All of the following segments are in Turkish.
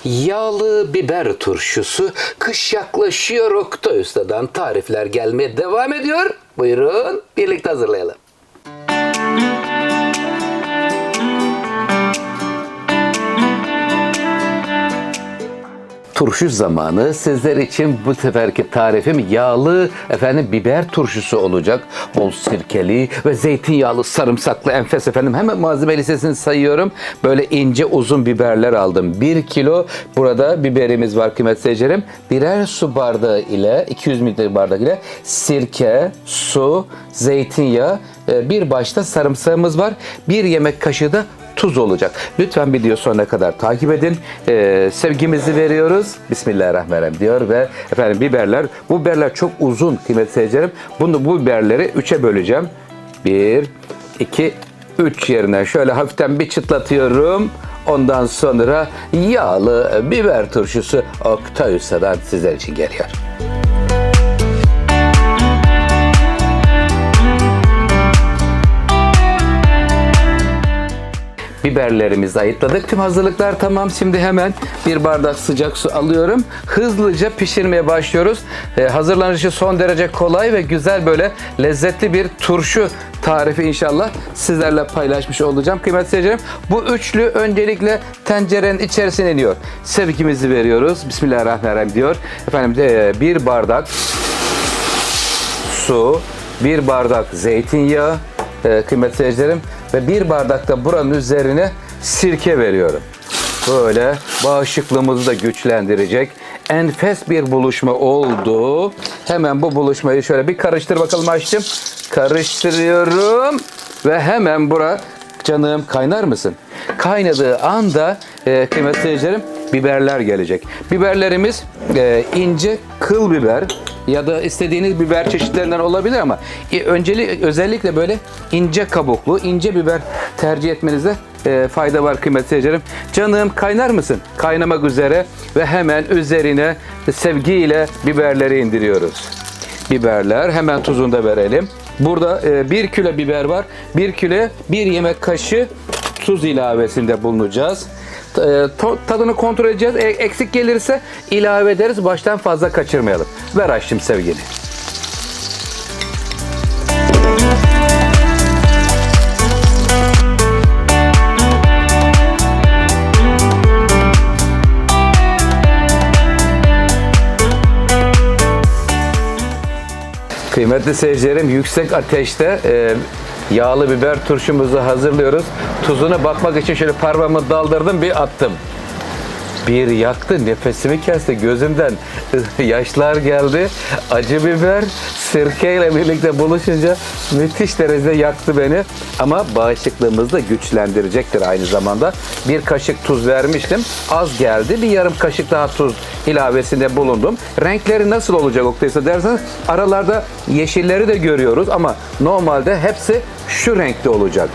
Yağlı biber turşusu kış yaklaşıyor. Oktay Usta'dan tarifler gelmeye devam ediyor. Buyurun birlikte hazırlayalım. Turşu zamanı. Sizler için bu seferki tarifim yağlı biber turşusu olacak. Bol sirkeli ve zeytinyağlı, sarımsaklı, enfes efendim. Hemen malzeme listesini sayıyorum. Böyle ince uzun biberler aldım. 1 kilo burada biberimiz var kıymetli seyircilerim. Birer su bardağı ile 200 mililitre bardak ile sirke, su, zeytinyağı, bir başta sarımsağımız var. 1 yemek kaşığı da tuz olacak. Lütfen video sonuna kadar takip edin. Sevgimizi veriyoruz. Bismillahirrahmanirrahim diyor ve efendim biberler. Bu biberler çok uzun kıymetli seyircilerim. Bu biberleri 3'e böleceğim. 1, 2, 3 yerine şöyle hafiften bir çıtlatıyorum. Ondan sonra yağlı biber turşusu Oktay Usta'dan sizler için geliyor. Biberlerimizi ayıkladık. Tüm hazırlıklar tamam. Şimdi hemen bir bardak sıcak su alıyorum. Hızlıca pişirmeye başlıyoruz. Hazırlanışı son derece kolay ve güzel böyle lezzetli bir turşu tarifi inşallah sizlerle paylaşmış olacağım. Kıymetli seyircilerim, bu üçlü öncelikle tencerenin içerisine iniyor. Sevgimizi veriyoruz. Bismillahirrahmanirrahim diyor. Efendim bir bardak su, bir bardak zeytinyağı kıymetli seyircilerim ve bir bardak da buranın üzerine sirke veriyorum. Böyle bağışıklığımızı da güçlendirecek enfes bir buluşma oldu. Hemen bu buluşmayı şöyle bir karıştır bakalım Ayşem. Karıştırıyorum ve hemen canım kaynar mısın? Kaynadığı anda kıymetli seyircilerim biberler gelecek. Biberlerimiz ince kıl biber ya da istediğiniz biber çeşitlerinden olabilir ama özellikle böyle ince kabuklu, ince biber tercih etmenizde fayda var kıymetli seyircilerim. Canım kaynar mısın? Kaynamak üzere ve hemen üzerine sevgiyle biberleri indiriyoruz. Biberler, hemen tuzunu da verelim. Burada 1 kilo biber var. 1 kilo 1 yemek kaşığı tuz ilavesinde bulunacağız. Tadını kontrol edeceğiz. Eksik gelirse ilave ederiz. Baştan fazla kaçırmayalım. Ver Ayşem sevgili. Kıymetli seyircilerim, yüksek ateşte yağlı biber turşumuzu hazırlıyoruz. Tuzuna bakmak için şöyle parmağımı daldırdım, bir attım. Bir yaktı, nefesimi kesti, gözümden yaşlar geldi. Acı biber sirkeyle birlikte buluşunca müthiş derecede yaktı beni. Ama bağışıklığımızı da güçlendirecektir aynı zamanda. 1 kaşık tuz vermiştim. Az geldi. Bir yarım kaşık daha tuz ilavesinde bulundum. Renkleri nasıl olacak Oktay'sa derseniz, aralarda yeşilleri de görüyoruz ama normalde hepsi şu renkte olacak.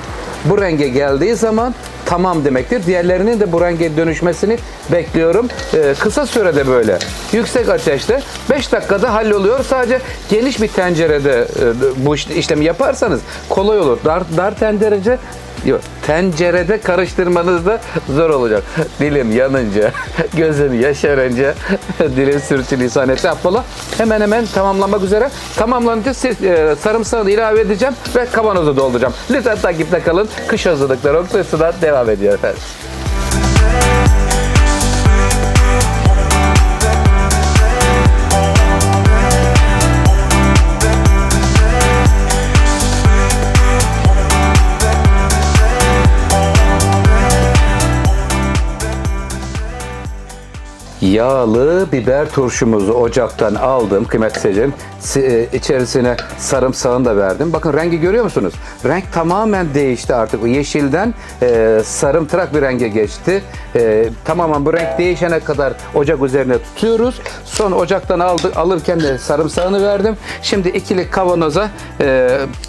Bu renge geldiği zaman tamam demektir. Diğerlerinin de bu renge dönüşmesini bekliyorum. Kısa sürede böyle yüksek ateşte 5 dakikada halloluyor. Sadece geniş bir tencerede bu işlemi yaparsanız kolay olur. Dar tencerede karıştırmanız da zor olacak. Dilim yanınca, gözüm yaşarınca, dilim sürçülisan etti. Affola. Hemen tamamlamak üzere. Tamamlanınca sarımsağı ilave edeceğim ve kavanozu dolduracağım. Lütfen takipte kalın. Kış hazırlıkları Oktay'da devam ediyor efendim. Yağlı biber turşumuzu ocaktan aldım kıymetli seyircilerim. İçerisine sarımsağını da verdim. Bakın rengi görüyor musunuz? Renk tamamen değişti artık. O yeşilden sarımtırak bir renge geçti. Tamamen bu renk değişene kadar ocak üzerine tutuyoruz. Sonra ocaktan alırken de sarımsağını verdim. Şimdi ikili kavanoza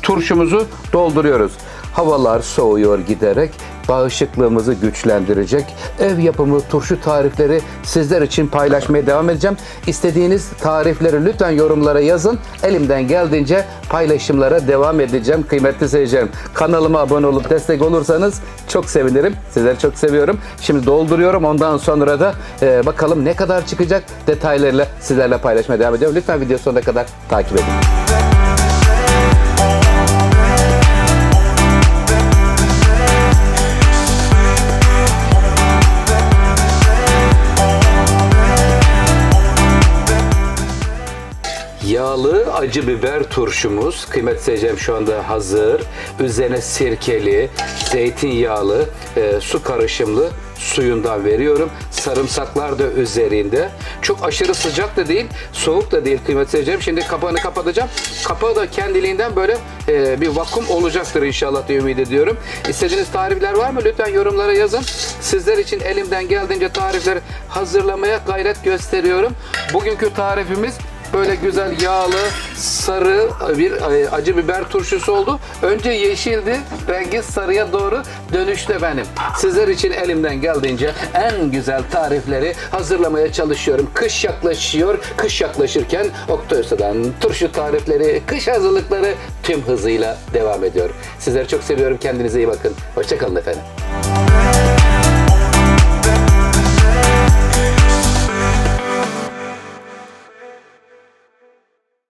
turşumuzu dolduruyoruz. Havalar soğuyor giderek. Bağışıklığımızı güçlendirecek ev yapımı turşu tarifleri sizler için paylaşmaya devam edeceğim. İstediğiniz tarifleri lütfen yorumlara yazın. Elimden geldiğince paylaşımlara devam edeceğim kıymetli seyircilerim. Kanalıma abone olup destek olursanız çok sevinirim. Sizleri çok seviyorum. Şimdi dolduruyorum. Ondan sonra da bakalım ne kadar çıkacak, detaylarıyla sizlerle paylaşmaya devam ediyorum. Lütfen video sonuna kadar takip edin. Yağlı acı biber turşumuz kıymetli seyircilerim şu anda hazır. Üzerine sirkeli, zeytinyağlı, su karışımlı suyundan veriyorum. Sarımsaklar da üzerinde. Çok aşırı sıcak da değil, soğuk da değil kıymetli seyircilerim. Şimdi kapağını kapatacağım. Kapağı da kendiliğinden böyle bir vakum olacaktır inşallah diye ümit ediyorum. İstediğiniz tarifler var mı? Lütfen yorumlara yazın. Sizler için elimden geldiğince tarifleri hazırlamaya gayret gösteriyorum. Bugünkü tarifimiz böyle güzel yağlı, sarı bir acı biber turşusu oldu. Önce yeşildi, rengi sarıya doğru dönüştü efendim. Sizler için elimden geldiğince en güzel tarifleri hazırlamaya çalışıyorum. Kış yaklaşıyor, kış yaklaşırken Oktay Usta'dan turşu tarifleri, kış hazırlıkları tüm hızıyla devam ediyor. Sizleri çok seviyorum, kendinize iyi bakın. Hoşça kalın efendim.